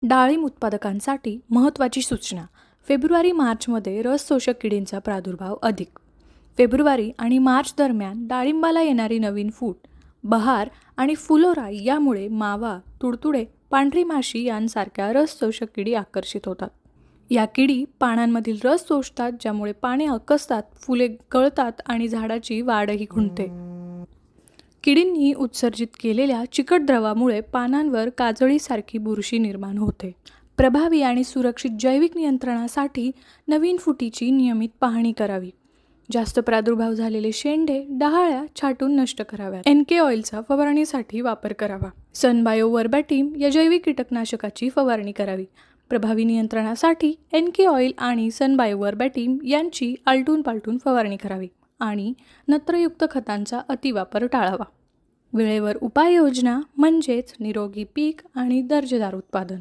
डाळिंब उत्पादकांसाठी महत्त्वाची सूचना. फेब्रुवारी-मार्चमध्ये रस शोषक किडींचा प्रादुर्भाव अधिक. फेब्रुवारी आणि मार्च दरम्यान डाळिंबाला येणारी नवीन फूट, बहार आणि फुलोराई यामुळे मावा, तुडतुडे, पांढरी माशी यांसारख्या रस शोषक किडी आकर्षित होतात. या किडी पानांमधील रस शोषतात, ज्यामुळे पाने आकसतात, फुले गळतात आणि झाडाची वाढही खुंटते. किडींनी उत्सर्जित केलेल्या चिकट द्रवामुळे पानांवर काजळीसारखी बुरशी निर्माण होते. प्रभावी आणि सुरक्षित जैविक नियंत्रणासाठी नवीन फुटीची नियमित पाहणी करावी. जास्त प्रादुर्भाव झालेले शेंडे, डहाळ्या छाटून नष्ट कराव्यात. NK ऑइलचा फवारणीसाठी वापर करावा. सनबायो वर्बॅटिम या जैविक कीटकनाशकाची फवारणी करावी. प्रभावी नियंत्रणासाठी NK ऑइल आणि सनबायो वर्बॅटिम यांची आलटून पालटून फवारणी करावी आणि नत्रयुक्त खतांचा अतिवापर टाळावा. वेळेवर उपाययोजना म्हणजेच निरोगी पीक आणि दर्जेदार उत्पादन.